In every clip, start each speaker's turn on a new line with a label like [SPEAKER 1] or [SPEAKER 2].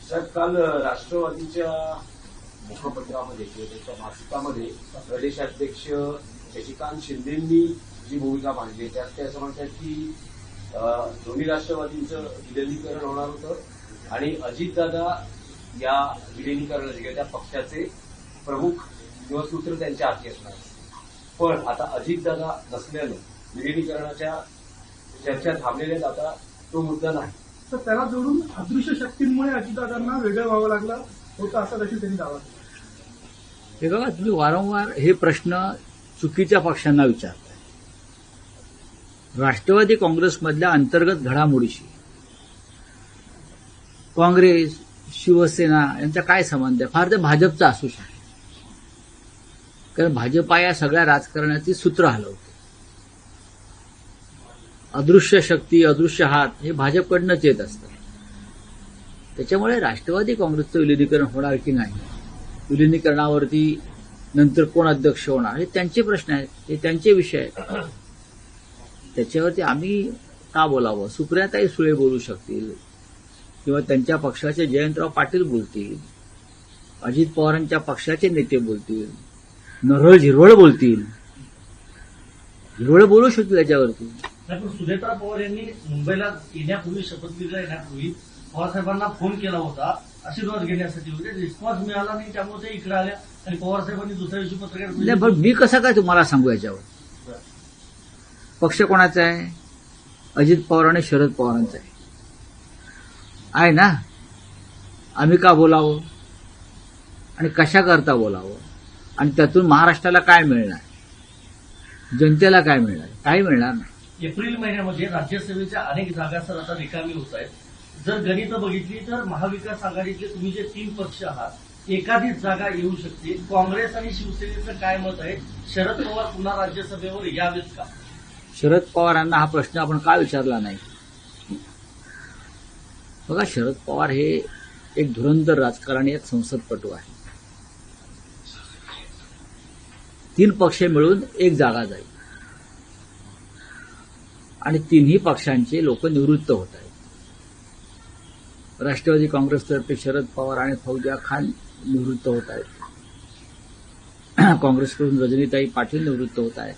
[SPEAKER 1] साहेब, काल राष्ट्रवादीच्या मुखपत्रामध्ये किंवा त्याच्या मासिकामध्ये प्रदेशाध्यक्ष शशिकांत शिंदेंनी जी भूमिका मांडली त्यात ते असं म्हणतात की दोन्ही राष्ट्रवादींचं विलिनीकरण होणार होतं आणि अजितदादा या विलिनीकरणाचे किंवा त्या पक्षाचे प्रमुख किंवा सूत्र त्यांच्या हाती असणार. पण आता अजितदादा नसल्यानं विलिनीकरणाच्या चर्चा थांबलेल्या आता तो मुद्दा नाही.
[SPEAKER 2] तर त्याला जोडून अदृश्य शक्तींमुळे अजितदादांना वेगळं व्हावं लागलं होतं असं देखील त्यांनी दावा केला.
[SPEAKER 3] हे बघा, तुम्ही वारंवार हे प्रश्न चुकीच्या पक्षांना विचारताय. राष्ट्रवादी काँग्रेसमधल्या अंतर्गत घडामोडीशी काँग्रेस, शिवसेना यांचा काय संबंध आहे? फार तर भाजपचा असू शकतो, कारण भाजपा या सगळ्या राजकारणाची सूत्र हलवते. अदृश्य शक्ती, अदृश्य हात हे भाजपकडनंच येत असतं. त्याच्यामुळे राष्ट्रवादी काँग्रेसचं विलिनीकरण होणार की नाही, विलिनीकरणावरती नंतर कोण अध्यक्ष होणार, हे त्यांचे प्रश्न आहेत, हे त्यांचे विषय आहेत. त्याच्यावरती आम्ही का बोलावं? सुप्रियाताई सुळे बोलू शकतील किंवा त्यांच्या पक्षाचे जयंतराव पाटील बोलतील, अजित पवारांच्या पक्षाचे नेते बोलतील, नरहर झिरवळ बोलतील, झिरवळ बोलू शकतील त्याच्यावरती.
[SPEAKER 4] सुनेत्रा पवार यांनी मुंबईला येण्यापूर्वी, शपथविधीला येण्यापूर्वी पवारसाहेबांना फोन केला होता आशीर्वाद घेण्यासाठी वगैरे. रिस्पॉन्स मिळाला नाही, त्यामुळे ते इकडे आल्या आणि पवारसाहेबांनी दुसऱ्या दिवशी पत्रकार.
[SPEAKER 3] मी कसं काय तुम्हाला सांगू याच्यावर? पक्ष कोणाचा आहे? अजित पवार आणि शरद पवारांचा आहे ना. आम्ही का बोलावं आणि कशा करता बोलावं आणि त्यातून महाराष्ट्राला काय मिळणार, जनतेला काय मिळणार? काही मिळणार नाही.
[SPEAKER 4] एप्रिल महिन्यामध्ये राज्यसभेच्या अनेक जागा सर आता रिकामी होत आहेत. जर गणितं बघितली तर महाविकास आघाडीतले तुम्ही जे 3 पक्ष आहात, एखादीच जागा येऊ शकते. काँग्रेस आणि शिवसेनेचं काय मत आहे? शरद पवार पुन्हा राज्यसभेवर यावेत का?
[SPEAKER 3] शरद पवारांना हा प्रश्न आपण का विचारला नाही? बघा, शरद पवार हे एक धुरंधर राजकारणी, एक संसदपटू आहे. 3 पक्ष मिळून एक जागा जाईल आणि 3ही पक्षांचे लोक निवृत्त होत आहेत. राष्ट्रवादी काँग्रेसतर्फे शरद पवार आणि फौजिया खान निवृत्त होत आहेत. काँग्रेसकडून रजनीताई पाटील निवृत्त होत आहेत.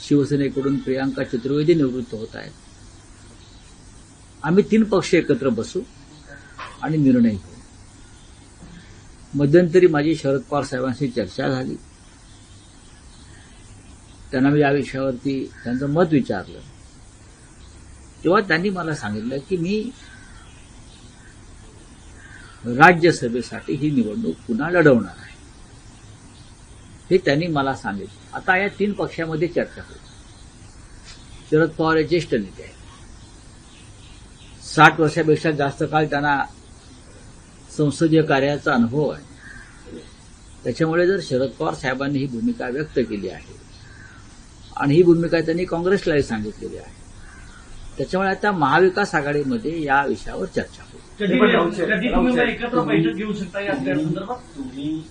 [SPEAKER 3] शिवसेनेकडून प्रियांका चतुर्वेदी निवृत्त होत आहेत. आम्ही 3 पक्ष एकत्र बसू आणि निर्णय घेऊ. मध्यंतरी माझी शरद पवार साहेबांशी चर्चा झाली. त्यांना मी या विषयावरती त्यांचं मत विचारलं, तेव्हा त्यांनी मला सांगितलं की मी राज्यसभेसाठी ही निवडणूक पुन्हा लढवणार आहे. हे त्यांनी मला सांगितलं. आता या 3 पक्षामध्ये चर्चा होईल. शरद पवार हे ज्येष्ठ नेते आहेत. 60 वर्षापेक्षा जास्त काळ त्यांना संसदीय कार्याचा अनुभव आहे. त्याच्यामुळे जर शरद पवार साहेबांनी ही भूमिका व्यक्त केली आहे आणि ही भूमिका त्यांनी काँग्रेसलाही सांगितलेली आहे, त्याच्यामुळे आता महाविकास आघाडीमध्ये या विषयावर चर्चा होईल.
[SPEAKER 4] कधी तुम्ही एकत्र बैठक घेऊ शकता या संदर्भात?
[SPEAKER 1] तुम्ही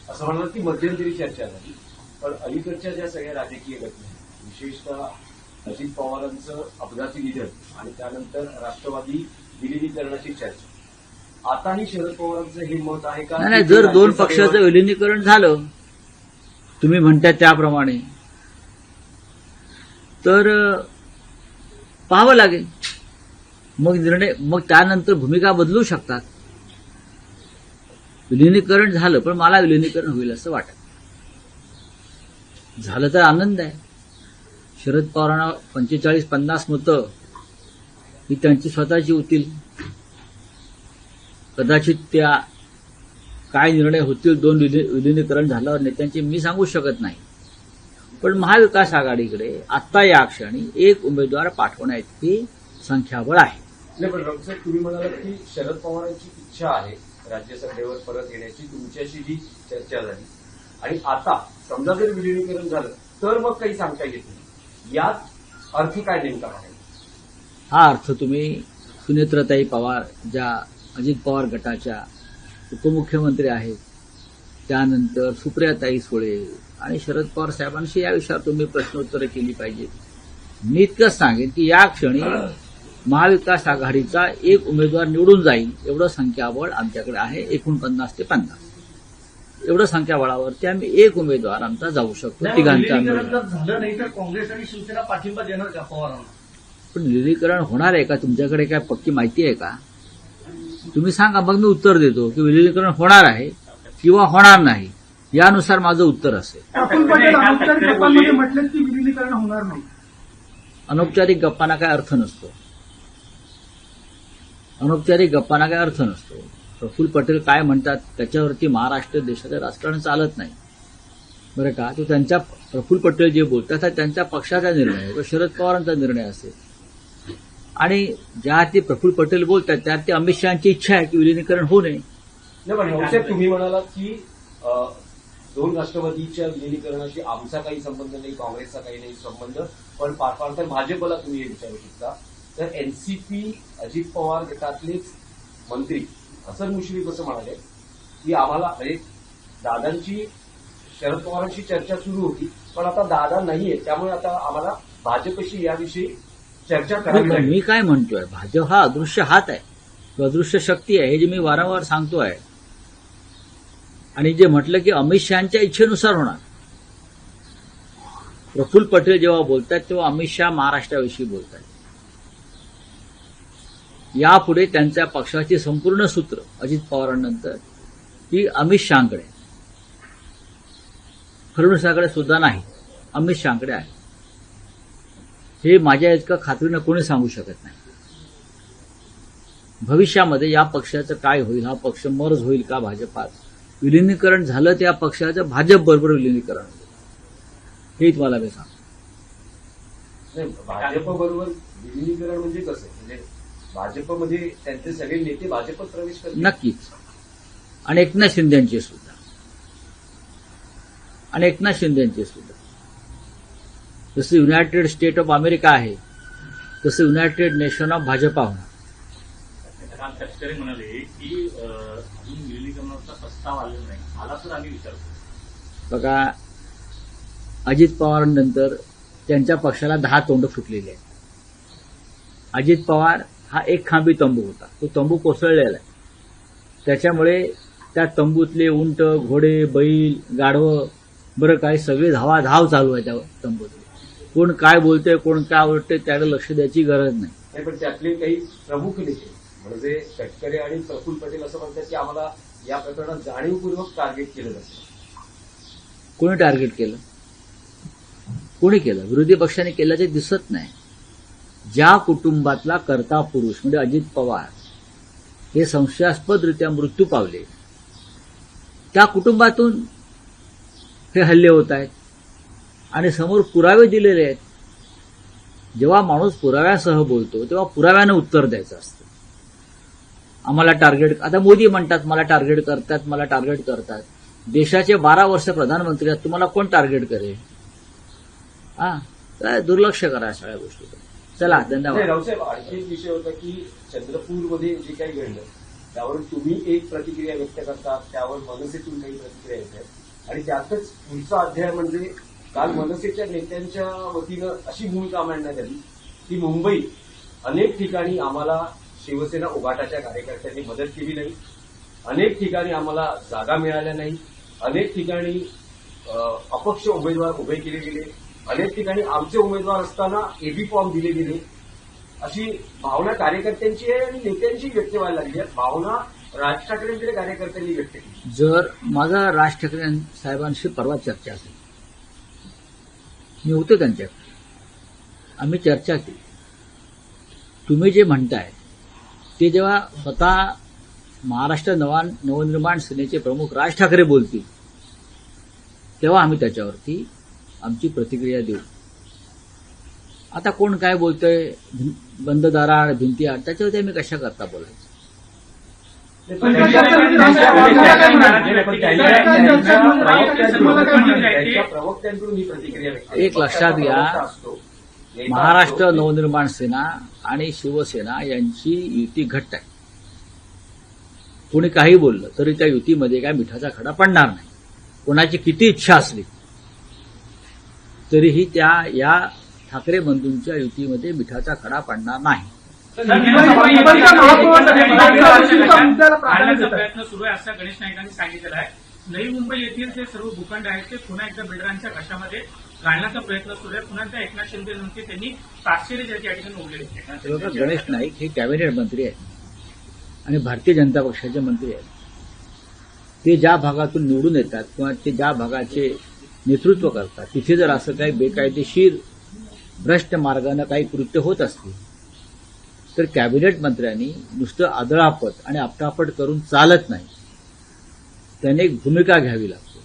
[SPEAKER 1] असं म्हणाल की मध्यंतरी चर्चा झाली, पण अलीकडच्या ज्या सगळ्या राजकीय घटना, विशेषतः अजित पवारांचं अपघाती निधन आणि त्यानंतर राष्ट्रवादी विलिनीकरणाची चर्चा, आताही शरद पवारांचं हे मत आहे का?
[SPEAKER 3] नाही, जर 2 पक्षाचं विलिनीकरण झालं तुम्ही म्हणता त्याप्रमाणे, तर पाहावं लागेल. मग निर्णय, मग त्यानंतर भूमिका बदलू शकतात. विलिनीकरण झालं, पण मला विलिनीकरण होईल असं वाटत झालं तर आनंद आहे. शरद पवारांना 45-50 मतं ही त्यांची स्वतःची होतील. कदाचित त्या काय निर्णय होतील 2 विलिनीकरण झाल्यावर नेत्यांचे मी सांगू शकत नाही. पण महाविकास आघाडीकडे आत्ता या क्षणी 1 उमेदवार पाठवण्याची संख्याबळ आहे.
[SPEAKER 1] नाही, पण राऊतसाहेब, तुम्ही म्हणालात की शरद पवारांची इच्छा आहे राज्यसभेवर परत येण्याची, तुमच्याशी जी चर्चा झाली, आणि आता समजा जर विलिनीकरण झालं तर मग काही सांगता येत नाही. यात अर्थ काय नेमका आहे?
[SPEAKER 3] हा अर्थ तुम्ही सुनेत्राताई पवार, ज्या अजित पवार गटाच्या उपमुख्यमंत्री आहेत, त्यानंतर सुप्रियाताई सुळे आणि शरद पवार साहेबांशी या विषयावर तुम्ही प्रश्नोत्तरं केली पाहिजेत. मी इतकंच सांगेन की या क्षणी महाविकास आघाडीचा एक उमेदवार निवडून जाईल एवढं संख्याबळ आमच्याकडे आहे. 49 ते 50 एवढं संख्याबळावरती आम्ही एक उमेदवार आमचा जाऊ शकतो.
[SPEAKER 4] नाही,
[SPEAKER 3] तिघांचा
[SPEAKER 4] विलीनीकरण
[SPEAKER 3] मिळून.
[SPEAKER 4] जर झालं नाही तर काँग्रेस आणि शिवसेना पाठिंबा देणार का पवारांना?
[SPEAKER 3] पण विलीनीकरण होणार आहे का? तुमच्याकडे काय पक्की माहिती आहे का? तुम्ही सांगा, मग मी उत्तर देतो की विलीनीकरण होणार आहे किंवा होणार नाही. यानुसार माझं उत्तर असेल.
[SPEAKER 2] प्रफुल्ल पटेल औपचारिक गप्पांमध्ये म्हटले की विलिनीकरण होणार नाही.
[SPEAKER 3] अनौपचारिक गप्पांना काय अर्थ नसतो. अनौपचारिक गप्पांना काय अर्थ नसतो. प्रफुल्ल पटेल काय म्हणतात त्याच्यावरती महाराष्ट्र देशाचं राजकारण चालत नाही, बरं का. तो त्यांच्या प्रफुल्ल पटेल जे बोलतात हा त्यांच्या पक्षाचा निर्णय आहे, तो शरद पवारांचा निर्णय असेल. आणि ज्या ते प्रफुल्ल पटेल बोलतात त्यात ते अमित शहाची इच्छा आहे की विलिनीकरण होऊ नये.
[SPEAKER 1] नाही, पण रावसाहेब तुम्ही म्हणालात की दोन राष्ट्रवादीच्या विलिनीकरणाशी आमचा काही संबंध नाही, काँग्रेसचा काही नाही संबंध, पण फार तर भाजपला तुम्ही हे विचारू शकता. तर एनसीपी अजित पवार गटातलेच मंत्री हसन मुश्रीफ असं म्हणाले की आम्हाला म्हणजे दादांची शरद पवारांशी चर्चा सुरू होती, पण आता दादा नाहीये, त्यामुळे आता आम्हाला भाजपशी याविषयी चर्चा करावी लागेल.
[SPEAKER 3] मी काय म्हणतोय, भाजप हा अदृश्य हात आहे, तो अदृश्य शक्ती आहे, हे जे मी वारंवार सांगतोय. आणि जे म्हटलं की अमित शहाच्या इच्छेनुसार होणार. प्रफुल्ल पटेल जेव्हा बोलतात तेव्हा अमित शहा महाराष्ट्राविषयी बोलतात. यापुढे त्यांच्या पक्षाची संपूर्ण सूत्र अजित पवारांनंतर ही अमित शहाकडे, फडणवीसांकडे सुद्धा नाही, अमित शहाकडे आहे. हे माझ्या इतकं खात्रीनं कोणी सांगू शकत नाही. भविष्यामध्ये या पक्षाचं काय होईल, हा पक्ष मर्ज होईल का भाजपात, विलिनीकरण झालं त्या पक्षाचं भाजप बरोबर विलिनीकरण होईल, हे तुम्हाला मी सांगतो.
[SPEAKER 1] नाही, भाजप बरोबर विलिनीकरण म्हणजे कसं, म्हणजे भाजपमध्ये त्यांचे सगळे नेते भाजपत प्रवेश करतील?
[SPEAKER 3] नक्कीच. आणि एकनाथ शिंदेचे सुद्धा, आणि एकनाथ शिंदेचे सुद्धा. जसं युनायटेड स्टेट ऑफ अमेरिका आहे तसं युनायटेड नेशन ऑफ भाजपा होणार.
[SPEAKER 5] राम तटकरे म्हणाले की अजून विलिनीकरणाचा प्रस्ताव आलेला नाही, आला तर आम्ही विचार करू.
[SPEAKER 3] बघा, अजित पवारांनंतर त्यांच्या पक्षाला 10 तोंड फुटलेली आहेत. अजित पवार हा एक खांबी तंबू होता, तो तंबू कोसळलेला आहे. त्याच्यामुळे त्या तंबूतले उंट, घोडे, बैल, गाढवं, बरं काय सगळे धाव चालू आहे त्या तंबूतले. कोण काय बोलतंय, कोण काय बोलतंय त्याकडे लक्ष द्यायची गरज नाही.
[SPEAKER 1] नाही, पण त्यातले काही प्रमुख नेते म्हणजे तटकरे आणि प्रफुल्ल पटेल असं म्हणतात की आम्हाला या प्रकरणात जाणीवपूर्वक टार्गेट केलं जातं.
[SPEAKER 3] कोणी टार्गेट केलं? कोणी केलं? विरोधी पक्षाने केल्याचे दिसत नाही. ज्या कुटुंबातला कर्ता पुरुष म्हणजे अजित पवार हे संशयास्पदरित्या मृत्यू पावले, त्या कुटुंबातून हे हल्ले होत आहेत आणि समोर पुरावे दिलेले आहेत. जेव्हा माणूस पुराव्यासह बोलतो तेव्हा पुराव्यानं उत्तर द्यायचं असतं. आम्हाला टार्गेट, आता मोदी म्हणतात मला टार्गेट करतात, मला टार्गेट करतात. देशाचे 12 वर्ष प्रधानमंत्री आहेत, तुम्हाला कोण टार्गेट करेल? काय दुर्लक्ष करा सगळ्या गोष्टीकडे. चला, धन्यवाद.
[SPEAKER 1] रावसाहेब, आणखी एक विषय होता की चंद्रपूरमध्ये जे काही घडलं त्यावर तुम्ही एक प्रतिक्रिया व्यक्त करतात, त्यावर मनसेतून काही प्रतिक्रिया येतात आणि त्यातच पुढचा अध्याय म्हणजे काल मनसेच्या नेत्यांच्या वतीनं अशी भूमिका मांडण्यात आली की मुंबईत अनेक ठिकाणी आम्हाला शिवसेना उभाटाच्या कार्यकर्त्यांनी मदत केली नाही, अनेक ठिकाणी आम्हाला जागा मिळाल्या नाही, अनेक ठिकाणी अपक्ष उमेदवार उभे केले गेले, अनेक ठिकाणी आमचे उमेदवार असताना एबी फॉर्म दिले गेले, अशी भावना कार्यकर्त्यांची आहे आणि नेत्यांची व्यक्त व्हायला लागली आहे. भावना राज ठाकरेंकडे कार्यकर्त्यांनी व्यक्त केली.
[SPEAKER 3] जर माझा राज ठाकरे साहेबांशी परवा चर्चा केली, मी होतो त्यांच्याकडे, आम्ही चर्चा केली. तुम्ही जे म्हणताय ते जेव्हा स्वतः महाराष्ट्र नवनिर्माण सेनेचे प्रमुख राज ठाकरे बोलतील तेव्हा आम्ही त्याच्यावरती आमची प्रतिक्रिया देऊ. आता कोण काय बोलतंय, बंद दाराआड भिंतीआड, त्याच्यावरती आम्ही कशा करता बोलायचं?
[SPEAKER 1] प्रवक्त्यांकडून ही प्रतिक्रिया व्यक्त.
[SPEAKER 3] एक लक्षात घ्या, महाराष्ट्र नवनिर्माण सेना आणि शिवसेना यांची युती घट्ट आहे. कोणी काही बोललं तरी त्या युतीमध्ये काय मिठाचा खडा पडणार नाही. कोणाची किती इच्छा असली तरीही या ठाकरे बंधूंच्या युतीमध्ये मिठाचा खडा पडणार नाही.
[SPEAKER 2] मुंबईच्या महापौरांच्या मुद्द्याला प्राधान्य
[SPEAKER 6] आणण्याचा
[SPEAKER 2] देत आहे.
[SPEAKER 6] प्रयत्न सुरू आहे असं गणेश नाईकांनी सांगितलेलं आहे. नवी मुंबई येथील जे सर्व भूखंड आहेत ते पुन्हा एकदा बिल्डरांच्या घशामध्ये घालण्याचा प्रयत्न सुरू आहे. पुन्हा त्या एकनाथ शिंदे त्यांनी ताकशिरी या ठिकाणी उघडले
[SPEAKER 3] हे बघा, गणेश नाईक हे कॅबिनेट मंत्री आहेत आणि भारतीय जनता पक्षाचे मंत्री आहेत. ते ज्या भागातून निवडून येतात किंवा ते ज्या भागाचे नेतृत्व करतात तिथे जर असं काही बेकायदेशीर भ्रष्ट मार्गानं काही कृत्य होत असतील तर कॅबिनेट मंत्र्यांनी नुसतं आदळापट आणि आपटापट करून चालत नाही. त्याने एक भूमिका घ्यावी लागते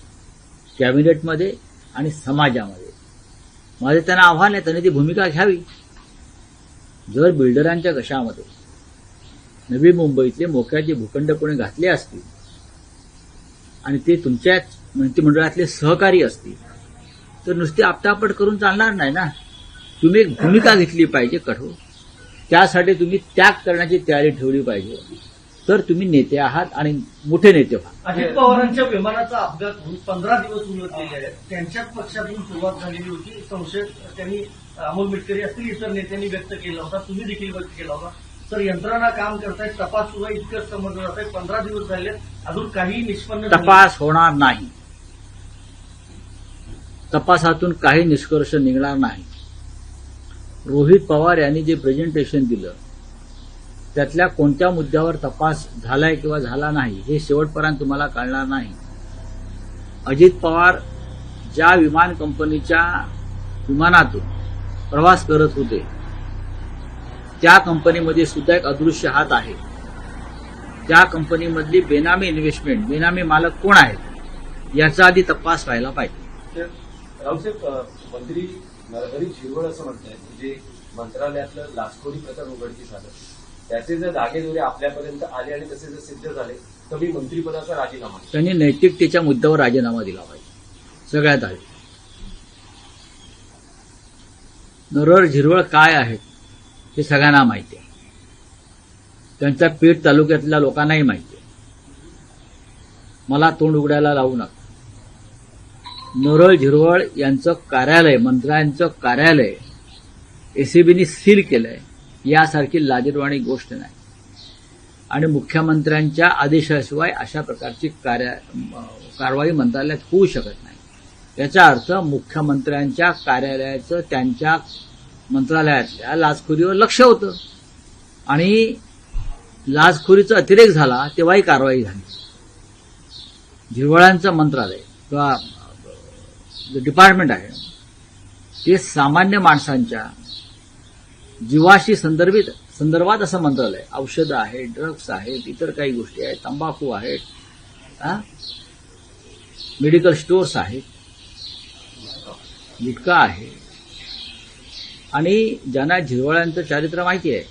[SPEAKER 3] कॅबिनेटमध्ये आणि समाजामध्ये. माझे त्यांना आव्हान आहे, त्यांनी ती भूमिका घ्यावी. जर बिल्डरांच्या घशामध्ये नवी मुंबईतले मोक्याचे भूखंड कोणी घातले असतील आणि ते तुमच्याच मंत्रिमंडळातले सहकारी असतील तर नुसती आपटापट करून चालणार नाही ना. तुम्ही एक भूमिका घेतली पाहिजे कठोर. त्यासाठी तुम्ही त्याग करण्याची तयारी ठेवली पाहिजे. तर तुम्ही नेते आहात आणि मोठे नेते व्हा.
[SPEAKER 4] अजित पवारांच्या विमानाचा अपघात होऊन 15 दिवस उलटलेले आहेत. त्यांच्याच पक्षातून सुरुवात झालेली होती. संशय त्यांनी अमोल मिटकरी असतील इतर नेत्यांनी व्यक्त केला होता. तुम्ही देखील व्यक्त केला होता. तर यंत्रणा काम करतायत, तपास सुरू आहे, इतकंच समजलं जात आहे. 15 दिवस झाले अजून काही निष्पन्न झालं नाही.
[SPEAKER 3] तपास होणार नाही. तपासातून काही निष्कर्ष निघणार नाही. रोहित पवार यांनी जे प्रेझेंटेशन दिलं त्यातल्या कोणत्या मुद्द्यावर तपास झालाय किंवा झाला नाही हे शेवटपर्यंत तुम्हाला कळणार नाही. अजित पवार ज्या विमान कंपनीच्या विमानातून प्रवास करत होते त्या कंपनीमध्ये सुद्धा एक अदृश्य हात आहे. त्या कंपनीमधली बेनामी इन्व्हेस्टमेंट, बेनामी मालक कोण आहेत याचा आधी तपास व्हायला पाहिजे.
[SPEAKER 1] रावसाहेब, मंत्री नरहरी झिरवळ असं म्हणतायत म्हणजे मंत्रालयातलं लाचखोरी प्रकरण उघडकीस आलं, त्याचे जर धागेदोरे आपल्यापर्यंत आले आणि तसे जर सिद्ध झाले तर मी मंत्रिपदाचा राजीनामा.
[SPEAKER 3] त्यांनी नैतिकतेच्या मुद्द्यावर राजीनामा दिला पाहिजे सगळ्यात आधी. नरहरी झिरवळ काय आहेत हे सगळ्यांना माहिती आहे. त्यांच्या पेठ तालुक्यातल्या लोकांनाही माहिती आहे. मला तोंड उघडायला लावू नका. नरहरी झिरवळ यांचं कार्यालय, मंत्र्यांचं कार्यालय एसीबीने सील केलंय यासारखी लाजिरवाणी गोष्ट नाही. आणि मुख्यमंत्र्यांच्या आदेशाशिवाय अशा प्रकारची कारवाई मंत्रालयात होऊ शकत नाही. याचा अर्थ मुख्यमंत्र्यांच्या कार्यालयाचं त्यांच्या मंत्रालयातल्या लाचखोरीवर लक्ष होतं आणि लाचखोरीचा अतिरेक झाला तेव्हाही कारवाई झाली. झिरवळांचं मंत्रालय किंवा डिपार्टमेंट आहे ते सामान्य माणसांच्या जीवाशी संदर्भात असं मंत्रालय. औषधं आहेत, ड्रग्स आहेत, इतर काही गोष्टी आहेत, तंबाखू आहेत, मेडिकल स्टोअर्स आहेत, गुटखा आहे. आणि ज्यांना झिरवळांचं चारित्र्य माहिती आहे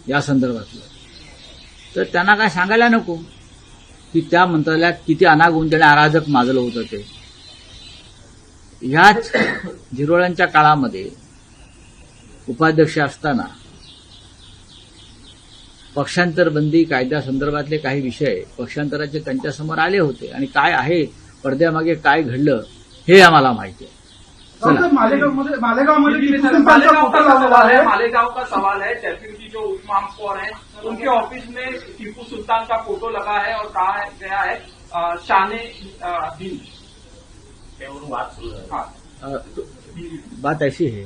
[SPEAKER 3] या संदर्भातलं तर त्यांना काय सांगायला नको की त्या मंत्रालयात किती अनागोंदळ अराजक माजलं होतं ते. ह्याच झिरवळांच्या काळामध्ये उपाध्यक्ष असताना पक्षांतर बंदी कायद्यासंदर्भातले काही विषय पक्षांतराचे त्यांच्यासमोर आले होते आणि काय आहे पडद्यामागे काय घडलं हे आम्हाला माहिती आहे.
[SPEAKER 2] मालेगावमध्ये
[SPEAKER 7] मालेगांव का सवाल है। डेप्यूटी जो उप महापौर है उनके ऑफिस में टीपू सुल्तान का फोटो लगा है और कहा गया है शान दिन।
[SPEAKER 1] हाँ,
[SPEAKER 3] बात ऐसी है,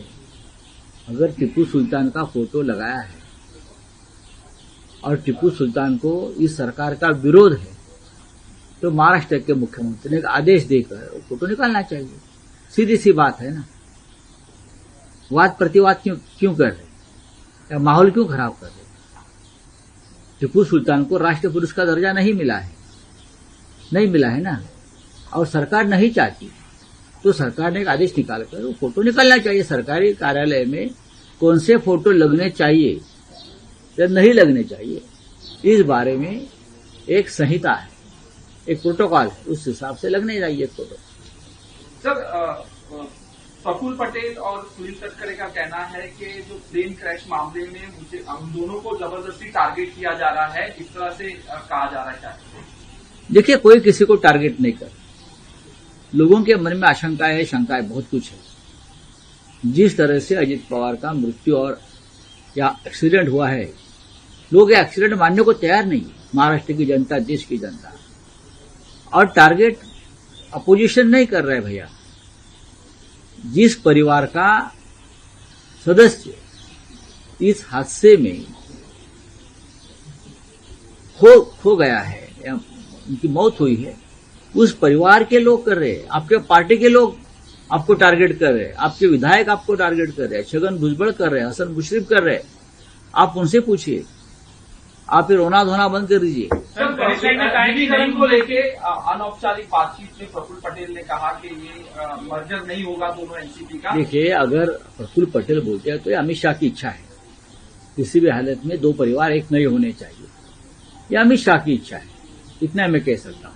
[SPEAKER 3] अगर टीपू सुल्तान का फोटो लगाया है और टीपू सुल्तान को इस सरकार का विरोध है तो महाराष्ट्र के मुख्यमंत्री ने एक आदेश देकर वो फोटो निकालना चाहिए। सीधी सी बात है ना। वाद प्रतिवाद क्यों कर रहे, या माहौल क्यों खराब कर रहे। टीपू सुल्तान को राष्ट्र पुरुष का दर्जा नहीं मिला है ना, और सरकार नहीं चाहती तो सरकार ने एक आदेश निकालकर वो फोटो निकालना चाहिए। सरकारी कार्यालय में कौन से फोटो लगने चाहिए या नहीं लगने चाहिए, इस बारे में एक संहिता है, एक प्रोटोकॉल है, उस हिसाब से लगने चाहिए फोटो।
[SPEAKER 7] सर, प्रफुल्ल पटेल और सुनील तटकरे का कहना है कि जो प्लेन क्रैश मामले में मुझे हम दोनों को जबरदस्ती टारगेट किया जा रहा है, इस तरह से कहा जा रहा है।
[SPEAKER 3] देखिए, कोई किसी को टारगेट नहीं कर, लोगों के मन में आशंकाएं शंकाएं बहुत कुछ है। जिस तरह से अजित पवार का मृत्यु और या एक्सीडेंट हुआ है लोग ये एक्सीडेंट मानने को तैयार नहीं है, महाराष्ट्र की जनता, देश की जनता। और टारगेट अपोजिशन नहीं कर रहे भैया, जिस परिवार का सदस्य इस हादसे में खो गया है या उनकी मौत हुई है, उस परिवार के लोग कर रहे हैं। आपके पार्टी के लोग आपको टारगेट कर रहे हैं, आपके विधायक आपको टारगेट कर रहे हैं, छगन भुजबल कर रहे हैं, हसन मुशर्रफ कर रहे हैं। आप उनसे पूछिए, आप ये रोना धोना बंद कर दीजिए।
[SPEAKER 7] सर, विलीनीकरण को लेके अनौपचारिक बातचीत में प्रफुल्ल पटेल ने कहा कि ये मर्जर नहीं होगा दोनों एनसीपी का।
[SPEAKER 3] देखिए, अगर प्रफुल्ल पटेल बोलते हैं तो ये अमित शाह की इच्छा है, किसी भी हालत में दो परिवार एक नहीं होने चाहिए, यह अमित शाह की इच्छा है, इतना मैं कह सकता हूं।